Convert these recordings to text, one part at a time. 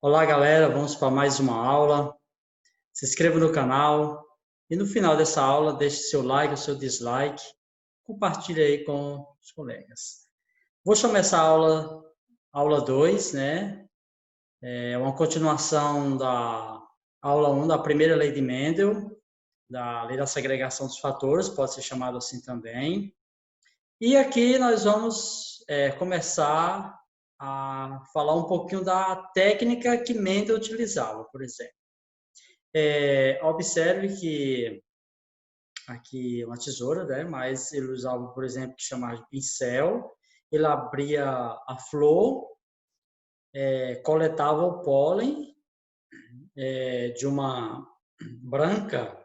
Olá, galera, vamos para mais uma aula. Se inscreva no canal e no final dessa aula deixe seu like ou seu dislike. Compartilhe aí com os colegas. Vou chamar essa aula 2, né? É uma continuação da aula 1 da primeira lei de Mendel, da lei da segregação dos fatores, pode ser chamado assim também. E aqui nós vamos começar a falar um pouquinho da técnica que Mendel utilizava, por exemplo. Observe que aqui é uma tesoura, né? Mas ele usava, por exemplo, que chamava de pincel. Ele abria a flor, coletava o pólen de uma branca,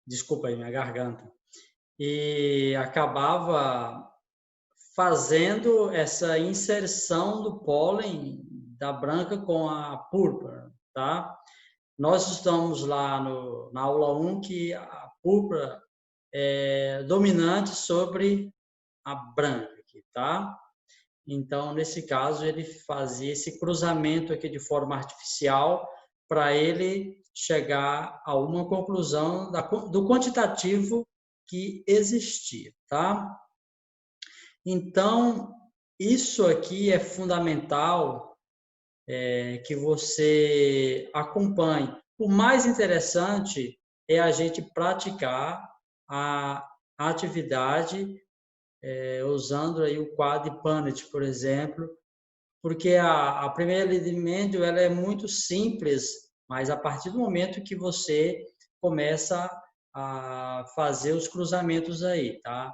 desculpa aí minha garganta, e acabava fazendo essa inserção do pólen da branca com a púrpura, tá? Nós estamos lá na aula 1 que a púrpura é dominante sobre a branca aqui, tá? Então, nesse caso, ele fazia esse cruzamento aqui de forma artificial para ele chegar a uma conclusão do quantitativo que existia, tá? Então, isso aqui é fundamental que você acompanhe. O mais interessante é a gente praticar a atividade usando aí o quadro de Punnett, por exemplo, porque a primeira lei de Mendel ela é muito simples, mas a partir do momento que você começa a fazer os cruzamentos aí, tá?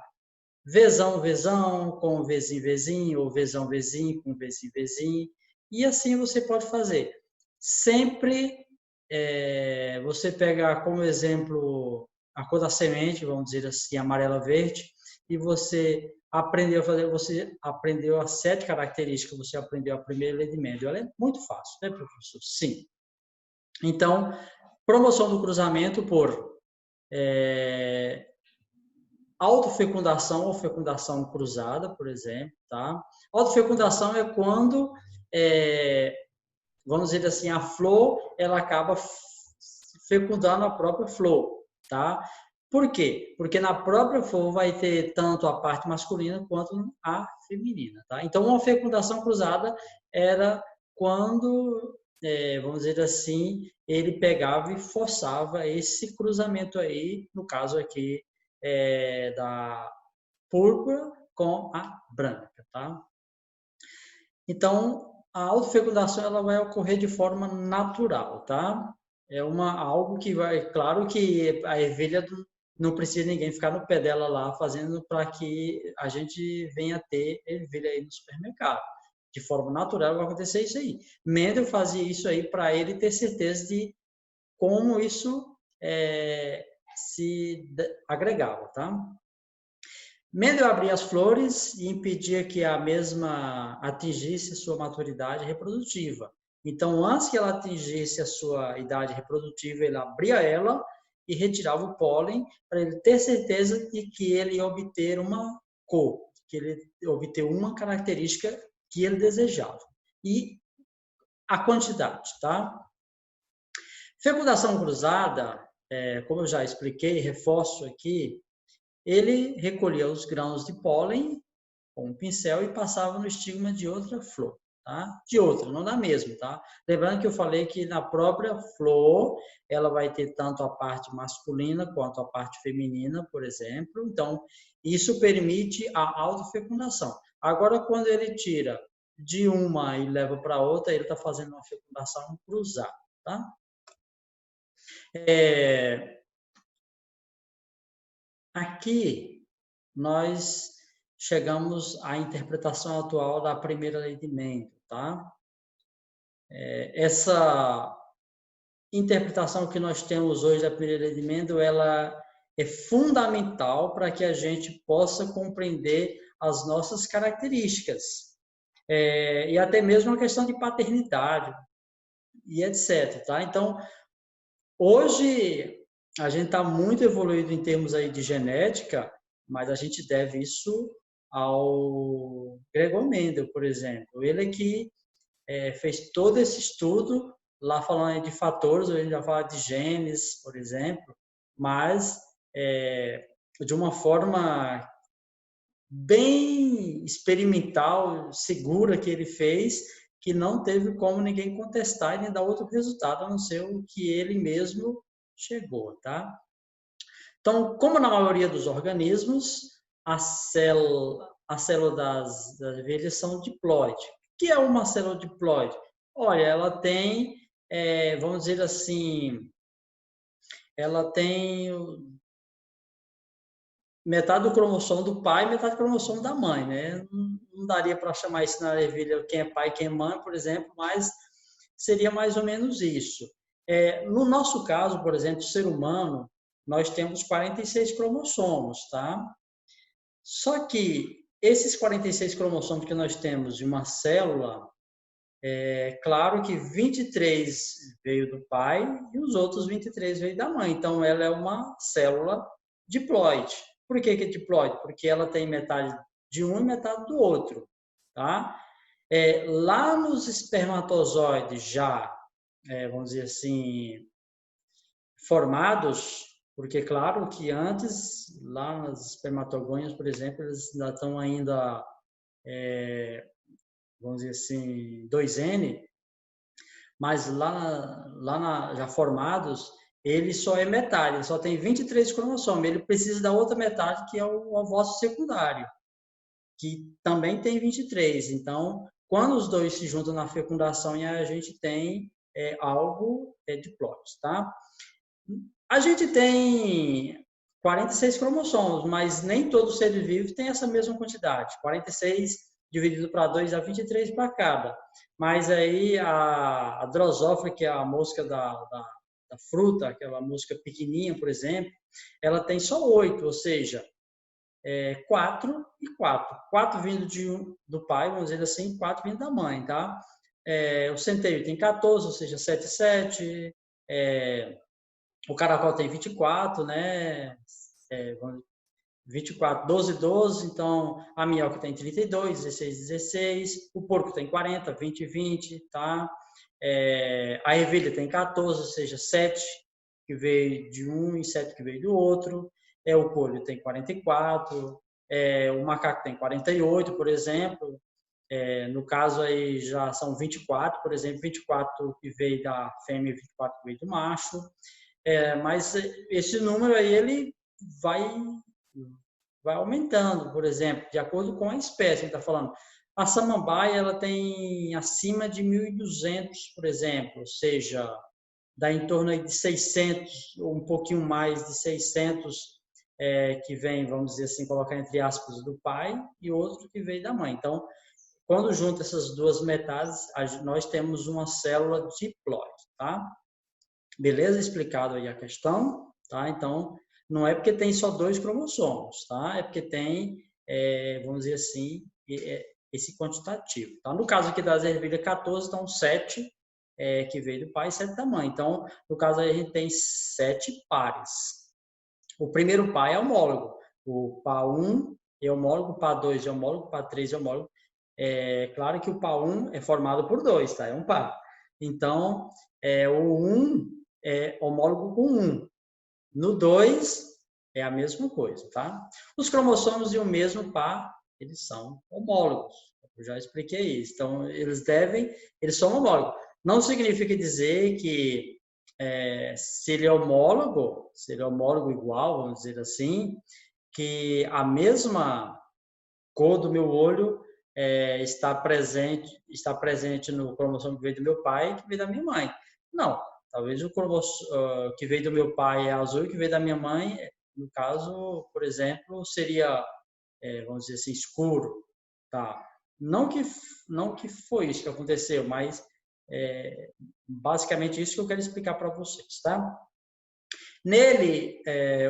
Vzão, Vzão, com Vzinho, Vzinho, ou Vzão, Vzinho, com Vzinho, Vzinho. E assim você pode fazer. Sempre você pegar como exemplo a cor da semente, vamos dizer assim, amarela, verde, e você aprendeu a fazer, você aprendeu as 7 características, você aprendeu a primeira lei de Mendel. Ela é muito fácil, né, professor? Sim. Então, promoção do cruzamento por autofecundação ou fecundação cruzada, por exemplo, tá? Autofecundação é quando, vamos dizer assim, a flor, ela acaba fecundando a própria flor, tá? Por quê? Porque na própria flor vai ter tanto a parte masculina quanto a feminina, tá? Então, uma fecundação cruzada era quando, vamos dizer assim, ele pegava e forçava esse cruzamento aí, no caso aqui, da púrpura com a branca, tá? Então, a autofecundação ela vai ocorrer de forma natural, tá? É algo que vai, claro que a ervilha não precisa ninguém ficar no pé dela lá fazendo para que a gente venha ter ervilha aí no supermercado. De forma natural vai acontecer isso aí. Mendel fazia isso aí para ele ter certeza de como isso se agregava, tá? Mendel abria as flores e impedia que a mesma atingisse sua maturidade reprodutiva. Então, antes que ela atingisse a sua idade reprodutiva, ele abria ela e retirava o pólen para ele ter certeza de que ele ia obter uma cor, que ele ia obter uma característica que ele desejava. E a quantidade, tá? Fecundação cruzada, como eu já expliquei, reforço aqui, ele recolhia os grãos de pólen com um pincel e passava no estigma de outra flor, tá? De outra, não da mesma, tá? Lembrando que eu falei que na própria flor ela vai ter tanto a parte masculina quanto a parte feminina, por exemplo. Então, isso permite a autofecundação. Agora, quando ele tira de uma e leva para outra, ele está fazendo uma fecundação cruzada, tá? Aqui nós chegamos à interpretação atual da primeira lei de Mendel, tá? Essa interpretação que nós temos hoje da primeira lei de Mendel, ela é fundamental para que a gente possa compreender as nossas características e até mesmo a questão de paternidade e etc, tá? Então, hoje a gente está muito evoluído em termos aí de genética, mas a gente deve isso ao Gregor Mendel, por exemplo. Ele que fez todo esse estudo, lá falando de fatores, a gente já fala de genes, por exemplo, mas de uma forma bem experimental, segura que ele fez, que não teve como ninguém contestar e nem dar outro resultado, a não ser o que ele mesmo chegou, tá? Então, como na maioria dos organismos, a célula das abelhas são diploide. O que é uma célula diploide? Olha, ela tem, vamos dizer assim, ela tem metade do cromossomo do pai e metade do cromossomo da mãe, né? Não daria para chamar isso na ervilha quem é pai e quem é mãe, por exemplo, mas seria mais ou menos isso. No nosso caso, por exemplo, o ser humano, nós temos 46 cromossomos, tá? Só que esses 46 cromossomos que nós temos de uma célula, claro que 23 veio do pai e os outros 23 veio da mãe. Então, ela é uma célula diploide. Por que é diploide? Porque ela tem metade de um e metade do outro, tá? Lá nos espermatozoides já, vamos dizer assim, formados, porque claro que antes, lá nas espermatogônias, por exemplo, eles ainda estão ainda, vamos dizer assim, 2N, mas já formados, ele só é metade, ele só tem 23 cromossomos, ele precisa da outra metade, que é o ovócito secundário, que também tem 23. Então, quando os dois se juntam na fecundação, a gente tem algo diploide, tá? A gente tem 46 cromossomos, mas nem todo ser vivo tem essa mesma quantidade. 46 dividido para 2 dá 23 para cada. Mas aí a drosófila, que é a mosca da fruta, aquela mosca pequenininha, por exemplo, ela tem só 8, ou seja, 4 e 4. 4 vindo do pai, vamos dizer assim, 4 vindo da mãe, tá? O centeio tem 14, ou seja, 7 e 7. O caracol tem 24, né? 24, 12, 12. Então, a minhoca tem 32, 16, 16. O porco tem 40, 20, 20, tá? A ervilha tem 14, ou seja, 7 que veio de um e 7 que veio do outro. O coelho tem 44. O macaco tem 48, por exemplo. No caso aí já são 24, por exemplo, 24 que veio da fêmea e 24 que veio do macho. Mas esse número aí ele vai aumentando, por exemplo, de acordo com a espécie que está falando. A samambaia ela tem acima de 1.200, por exemplo, ou seja, dá em torno aí de 600, ou um pouquinho mais de 600, que vem, vamos dizer assim, colocar entre aspas, do pai, e outro que veio da mãe. Então, quando junta essas duas metades, nós temos uma célula diploide, tá? Beleza? Explicado aí a questão, tá? Então, não é porque tem só 2 cromossomos, tá? É porque tem, vamos dizer assim, esse quantitativo, tá? No caso aqui das ervilhas 14, então 7 que veio do pai e 7 da mãe. Então, no caso aí a gente tem 7 pares. O primeiro par é homólogo. O par 1 é homólogo, o par 2 é homólogo, o par 3 é homólogo. Claro que o par 1 é formado por 2, tá? É um par. Então, o 1 é homólogo com 1. No 2, é a mesma coisa, tá? Os cromossomos de um mesmo par, eles são homólogos. Eu já expliquei isso. Então, eles são homólogos. Não significa dizer que se ele é homólogo igual, vamos dizer assim, que a mesma cor do meu olho está presente no cromossomo que veio do meu pai e que veio da minha mãe. Não, talvez o cromossomo que veio do meu pai é azul e que veio da minha mãe, no caso, por exemplo, seria, vamos dizer assim, escuro. Tá? Não que foi isso que aconteceu, mas basicamente isso que eu quero explicar para vocês, tá? Nele,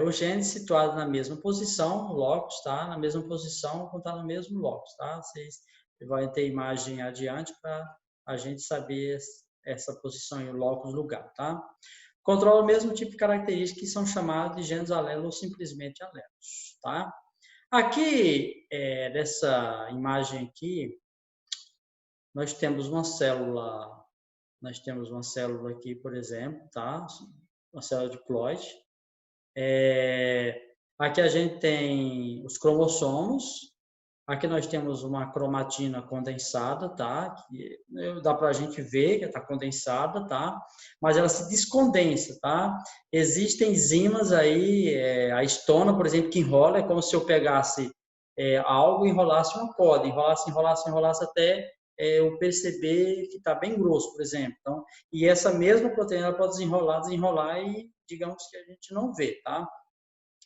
o gene situado na mesma posição, locus, tá? Na mesma posição, quando está no mesmo locus, tá? Vocês vão ter imagem adiante para a gente saber essa posição em locus, lugar, tá? Controla o mesmo tipo de características que são chamados de genes alelos ou simplesmente alelos, tá? Aqui, nessa imagem aqui, nós temos uma célula aqui, por exemplo, tá? Uma célula diploide. Aqui a gente tem os cromossomos. Aqui nós temos uma cromatina condensada, tá? Que dá para a gente ver que está condensada, tá? Mas ela se descondensa, tá? Existem enzimas aí, a histona, por exemplo, que enrola, é como se eu pegasse algo e enrolasse uma corda, enrolasse até eu perceber que está bem grosso, por exemplo. Então, e essa mesma proteína ela pode desenrolar e digamos que a gente não vê, tá?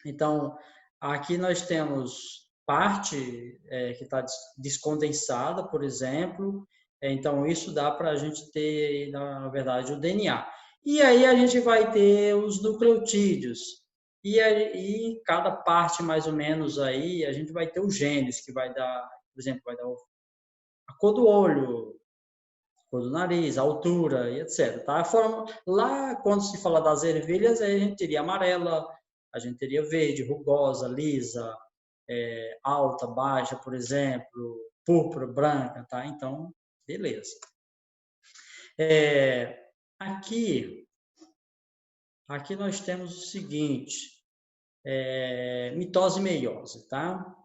Então, aqui nós temos parte que está descondensada, por exemplo. Então, isso dá para a gente ter, na verdade, o DNA. E aí a gente vai ter os nucleotídeos. E cada parte, mais ou menos, aí, a gente vai ter os genes, que vai dar, por exemplo, vai dar a cor do olho, a cor do nariz, a altura, e etc. Tá? Lá, quando se fala das ervilhas, aí a gente teria amarela, a gente teria verde, rugosa, lisa, alta, baixa, por exemplo, púrpura, branca, tá? Então, beleza. Aqui nós temos o seguinte, mitose e meiose, tá?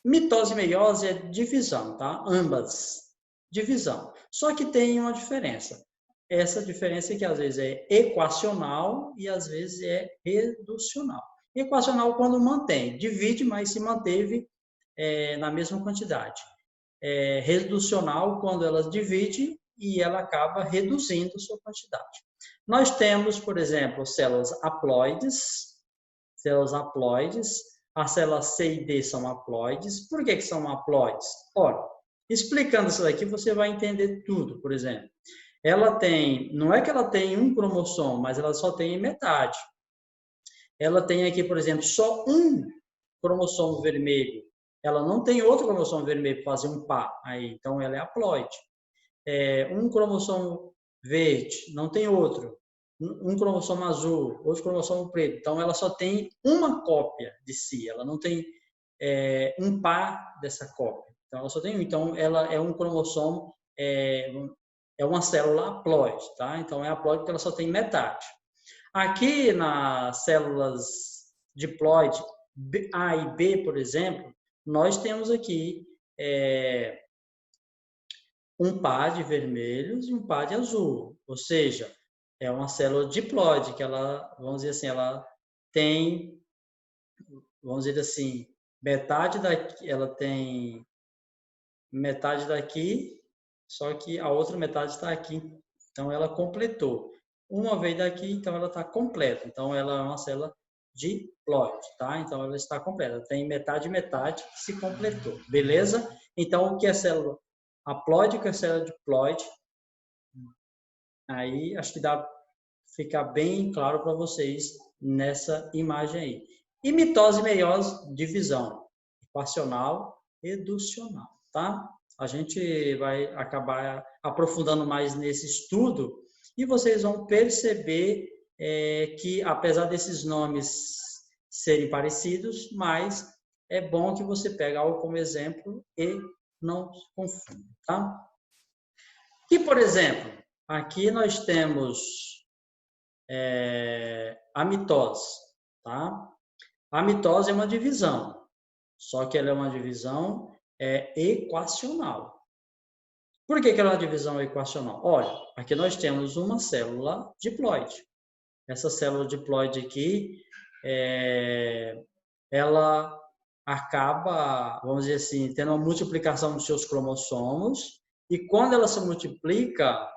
Mitose e meiose é divisão, tá? Ambas, divisão. Só que tem uma diferença. Essa diferença é que às vezes é equacional e às vezes é reducional. Equacional quando mantém, divide, mas se manteve na mesma quantidade. Reducional quando ela divide e ela acaba reduzindo sua quantidade. Nós temos, por exemplo, células haploides, as células C e D são haploides. Por que são haploides? Olha, explicando isso daqui, você vai entender tudo, por exemplo. Ela tem, não é que ela tem um cromossomo, mas ela só tem metade. Ela tem aqui, por exemplo, só um cromossomo vermelho. Ela não tem outro cromossomo vermelho para fazer um par aí, então ela é haploide. Um cromossomo verde, não tem outro. Um cromossomo azul, outro cromossomo preto. Então ela só tem uma cópia de si, ela não tem um par dessa cópia. Então ela só tem um. Então ela é um cromossomo, é uma célula haploide, tá? Então é haploide porque ela só tem metade. Aqui nas células diploide A e B, por exemplo, nós temos aqui um par de vermelhos e um par de azul, ou seja, é uma célula diploide que ela, vamos dizer assim, ela tem, vamos dizer assim, metade daqui, ela tem metade daqui, só que a outra metade está aqui, então ela completou. Uma vez daqui, então ela está completa, então ela é uma célula diploide, tá? Então ela está completa, tem metade e metade que se completou, beleza? Então o que é célula haploide, o que é célula diploide? Aí acho que dá para ficar bem claro para vocês nessa imagem aí. E mitose e meiose, divisão equacional, reducional, tá? A gente vai acabar aprofundando mais nesse estudo e vocês vão perceber que, apesar desses nomes serem parecidos, mas é bom que você pegue algo como exemplo e não confunda, tá? E, por exemplo, aqui nós temos a mitose, tá? A mitose é uma divisão, só que ela é uma divisão equacional. Por que ela é uma divisão equacional? Olha, aqui nós temos uma célula diploide. Essa célula diploide aqui, ela acaba, vamos dizer assim, tendo uma multiplicação dos seus cromossomos, e quando ela se multiplica,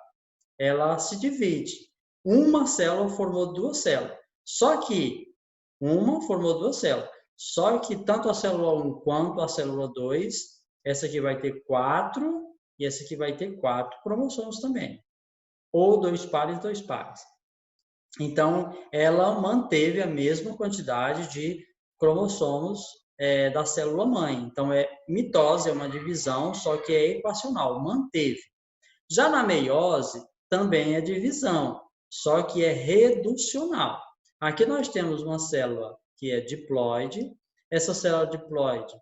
ela se divide. Uma célula formou duas células. Só que uma formou duas células. Só que tanto a célula 1 quanto a célula 2, essa aqui vai ter 4 e essa aqui vai ter 4 cromossomos também. Ou 2 pares, 2 pares. Então, ela manteve a mesma quantidade de cromossomos da célula mãe. Então, mitose, é uma divisão, só que é equacional, manteve. Já na meiose, também é divisão, só que é reducional. Aqui nós temos uma célula que é diploide. Essa célula diploide,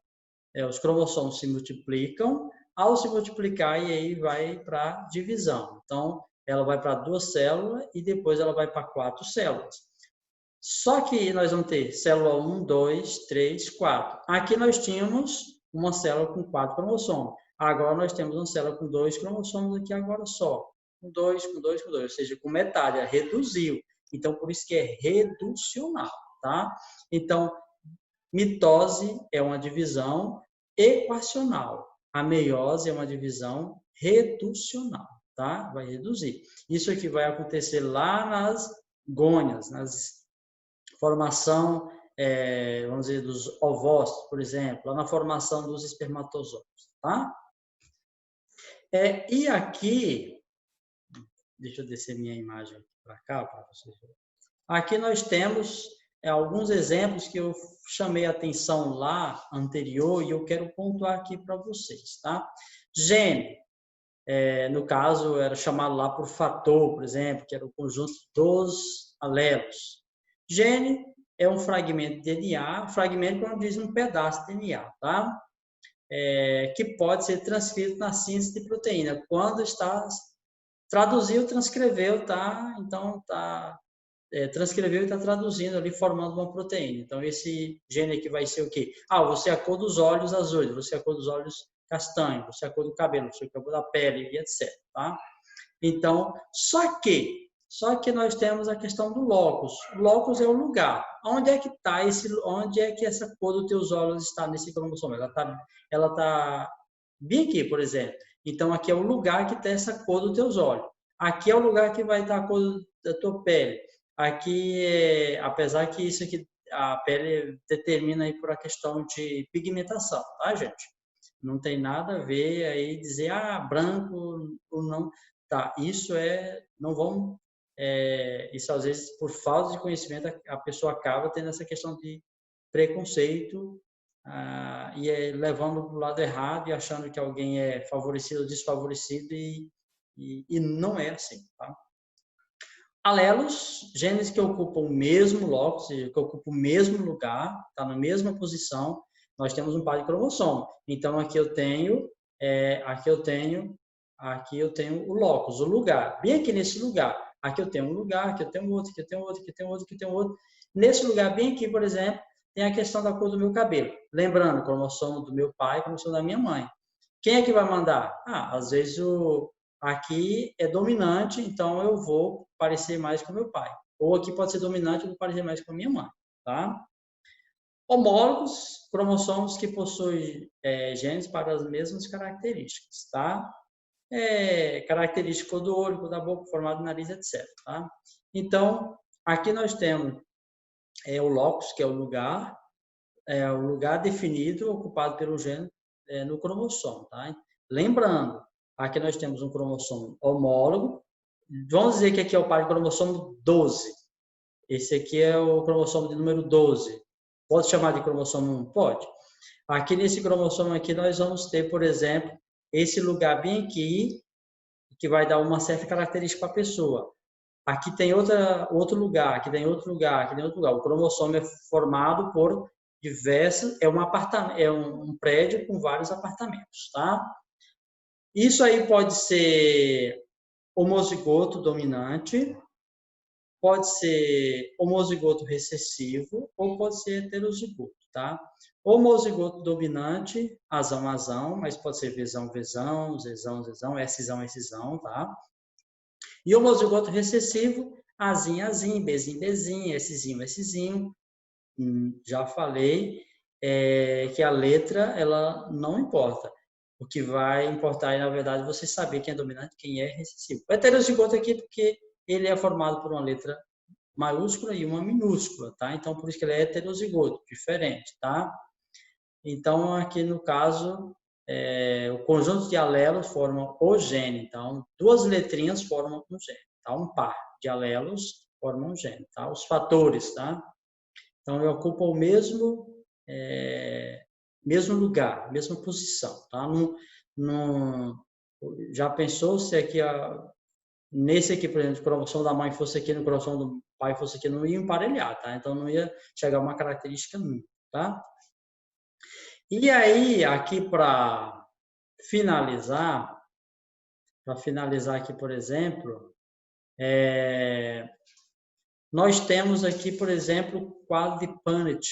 os cromossomos se multiplicam, ao se multiplicar, e aí vai para divisão. Então, ela vai para 2 células e depois ela vai para 4 células. Só que nós vamos ter célula 1, 2, 3, 4. Aqui nós tínhamos uma célula com 4 cromossomos. Agora nós temos uma célula com 2 cromossomos aqui agora só. Com 2, com 2, com 2. Ou seja, com metade. Reduziu. Então, por isso que é reducional, tá? Então, mitose é uma divisão equacional. A meiose é uma divisão reducional, tá? Vai reduzir. Isso aqui vai acontecer lá nas gônias, nas formação, vamos dizer, dos ovócitos, por exemplo, lá na formação dos espermatozoides, tá? E aqui, deixa eu descer minha imagem para cá, para vocês verem. Aqui nós temos alguns exemplos que eu chamei a atenção lá anterior e eu quero pontuar aqui para vocês, tá? Gene, no caso, era chamado lá por fator, por exemplo, que era o conjunto dos alelos. Gene é um fragmento de DNA, fragmento quando diz um pedaço de DNA, tá? Que pode ser transcrito na síntese de proteína. Quando está traduziu, transcreveu, tá? Então, transcreveu e está traduzindo ali, formando uma proteína. Então, esse gene aqui vai ser o quê? Você é a cor dos olhos azuis, você é a cor dos olhos castanhos, você é a cor do cabelo, você é a cor da pele, e etc. Tá? Então, só que nós temos a questão do locus. O locus é o lugar. Onde é que está onde é que essa cor dos teus olhos está nesse cromossomo? Ela tá bem aqui, por exemplo. Então, aqui é o lugar que tem essa cor dos teus olhos. Aqui é o lugar que vai estar a cor da tua pele. Aqui, apesar que isso aqui, a pele determina aí por a questão de pigmentação, tá, gente? Não tem nada a ver aí dizer, branco ou não. Tá, isso não vão, isso às vezes por falta de conhecimento a pessoa acaba tendo essa questão de preconceito e levando para o lado errado e achando que alguém é favorecido ou desfavorecido e não é assim, tá? Alelos, genes que ocupam o mesmo locus, que ocupam o mesmo lugar, tá na mesma posição, nós temos um par de cromossomo. Então aqui eu tenho o locus, o lugar. Bem aqui nesse lugar, aqui eu tenho um lugar, aqui eu tenho outro, aqui eu tenho outro, aqui eu tenho outro, aqui eu tenho outro. Nesse lugar bem aqui, por exemplo, tem a questão da cor do meu cabelo. Lembrando, cromossomo do meu pai, cromossomo da minha mãe. Quem é que vai mandar? Às vezes aqui é dominante, então eu vou parecer mais com meu pai. Ou aqui pode ser dominante, eu vou parecer mais com a minha mãe, tá? Homólogos, cromossomos que possuem genes para as mesmas características, tá? Característica do olho, da boca, formato do nariz, etc, tá? Então, aqui nós temos o locus, que é o lugar definido, ocupado pelo gene no cromossomo, tá? Lembrando, aqui nós temos um cromossomo homólogo. Vamos dizer que aqui é o par de cromossomo 12. Esse aqui é o cromossomo de número 12. Pode chamar de cromossomo 1? Pode. Aqui nesse cromossomo aqui nós vamos ter, por exemplo, esse lugar bem aqui, que vai dar uma certa característica para a pessoa. Aqui tem outro lugar, aqui tem outro lugar, aqui tem outro lugar. O cromossomo é formado por diversos, um prédio com vários apartamentos, tá? Isso aí pode ser homozigoto dominante, pode ser homozigoto recessivo ou pode ser heterozigoto, tá? Homozigoto dominante, azão, mas pode ser vezão, zezão, S-zão, tá? E homozigoto recessivo, azinho, bezinho, Szinho. Já falei que a letra, ela não importa. O que vai importar é, na verdade, você saber quem é dominante, quem é recessivo. O heterozigoto aqui, porque ele é formado por uma letra maiúscula e uma minúscula, tá? Então, por isso que ele é heterozigoto, diferente, tá? Então, aqui no caso, o conjunto de alelos forma o gene. Então, duas letrinhas formam um gene, tá? Um par de alelos formam um gene, tá? Os fatores, tá? Então, ele ocupa o mesmo lugar, mesma posição, tá? Já pensou se aqui, nesse aqui, por exemplo, o cromossomo da mãe fosse aqui, no cromossomo do pai fosse aqui, não ia emparelhar, tá? Então, não ia chegar a uma característica nunca, tá? E aí, aqui para finalizar, aqui, por exemplo, nós temos aqui, por exemplo, o quadro de Punnett.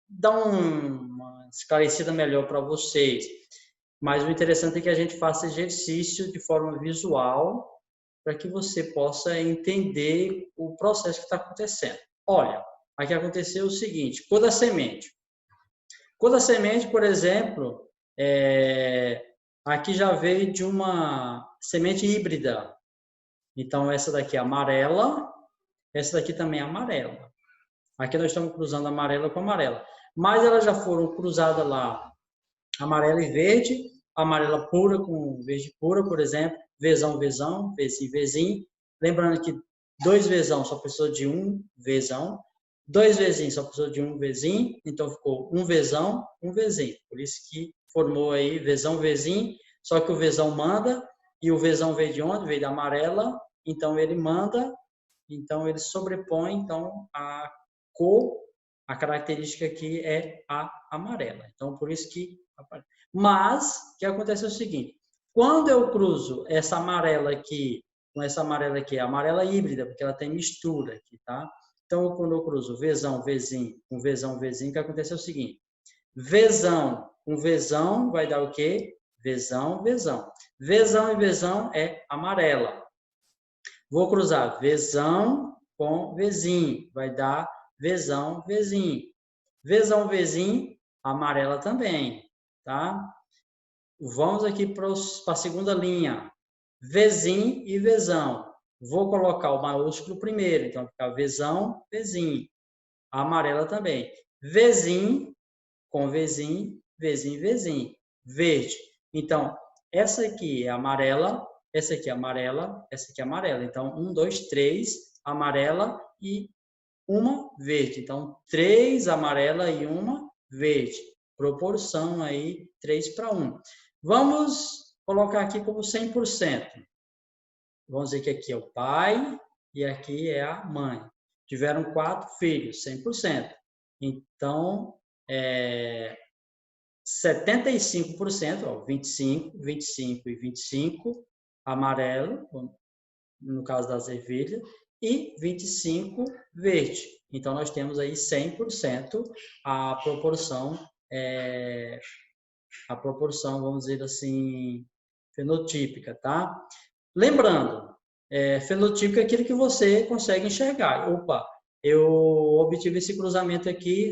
Dá uma esclarecida melhor para vocês. Mas o interessante é que a gente faça exercício de forma visual para que você possa entender o processo que está acontecendo. Olha, aqui aconteceu o seguinte, cor da semente. Cor da semente, por exemplo, aqui já veio de uma semente híbrida. Então, essa daqui é amarela, essa daqui também é amarela. Aqui nós estamos cruzando amarela com amarela. Mas elas já foram cruzadas lá, amarela e verde, amarela pura com verde pura, por exemplo, Vzão, Vzão, Vzinho, Vzinho. Lembrando que 2 Vzão só precisa de 1 Vzão, 2 Vzinho só precisa de 1 Vzinho, então ficou 1 Vzão, 1 Vzinho. Por isso que formou aí Vzão, Vzinho, só que o Vzão manda, e o Vzão veio de onde? Veio da amarela, então ele manda, então ele sobrepõe, então a cor, a característica aqui é a amarela. Então, por isso que... Mas, o que acontece é o seguinte, quando eu cruzo essa amarela aqui, com essa amarela aqui, é amarela híbrida, porque ela tem mistura aqui, tá? Então, quando eu cruzo Vzão, Vzinho, com Vzão, Vzinho, o que acontece é o seguinte, Vzão com Vzão vai dar o quê? Vzão, Vzão. Vzão e Vzão é amarela. Vou cruzar Vzão com Vzinho, vai dar Vzão, Vzinho. Vzão, Vzinho, amarela também, tá? Vamos aqui para a segunda linha. Vzinho e Vzão. Vou colocar o maiúsculo primeiro, então vai ficar Vzão, Vzinho. Amarela também. Vzinho com Vzinho, Vzinho, Vzinho. Verde. Então, essa aqui é amarela, essa aqui é amarela, essa aqui é amarela. Então, 1, 2, 3, amarela e uma verde. Então, 3 amarela e uma verde. Proporção aí 3 para 1. Vamos colocar aqui como 100%. Vamos dizer que aqui é o pai e aqui é a mãe. Tiveram 4 filhos, 100%. Então, 75%, ó, 25, 25 e 25, amarelo, no caso das ervilhas, e 25 verde. Então, nós temos aí 100% a proporção, vamos dizer assim, fenotípica, tá? Lembrando, fenotípico é aquilo que você consegue enxergar. Opa, eu obtive esse cruzamento aqui,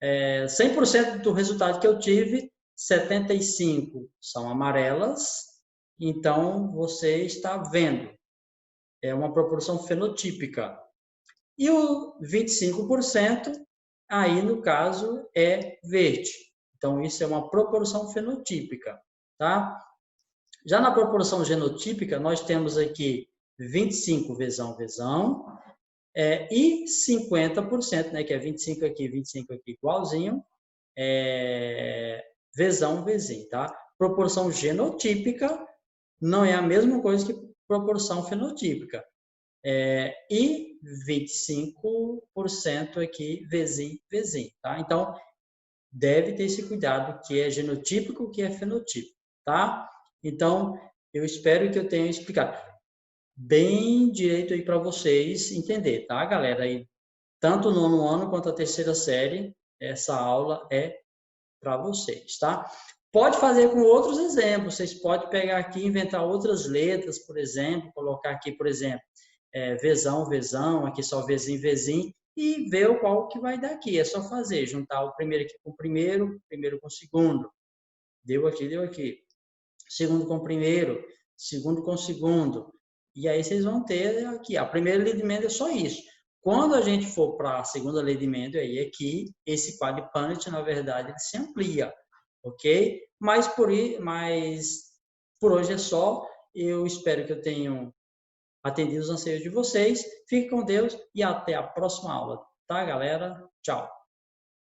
100% do resultado que eu tive, 75 são amarelas, então você está vendo. É uma proporção fenotípica. E o 25%, aí no caso, é verde. Então, isso é uma proporção fenotípica, tá? Já na proporção genotípica, nós temos aqui 25 Vzão, Vzão, e 50%, né, que é 25 aqui, igualzinho, Vzão, Vzinho, tá? Proporção genotípica não é a mesma coisa que proporção fenotípica. E 25% aqui, Vzinho, Vzinho, tá? Então, deve ter esse cuidado, que é genotípico, que é fenotípico, tá? Então, eu espero que eu tenha explicado bem direito aí para vocês entender, tá, galera? E tanto o 9º ano quanto a 3ª série, essa aula é para vocês, tá? Pode fazer com outros exemplos, vocês podem pegar aqui e inventar outras letras, por exemplo, colocar aqui, por exemplo, Vzão, Vzão, aqui só Vzinho, Vzinho, e ver qual que vai dar aqui. É só fazer, juntar o primeiro aqui com o primeiro com o segundo. Deu aqui. Segundo com o primeiro, segundo com o segundo. E aí vocês vão ter aqui, a primeira lei de Mendel é só isso. Quando a gente for para a segunda lei de Mendel, aí aqui, esse quadro de Punnett, na verdade, ele se amplia, ok? Mas por hoje é só. Eu espero que eu tenha atendido os anseios de vocês. Fique com Deus e até a próxima aula, tá, galera? Tchau!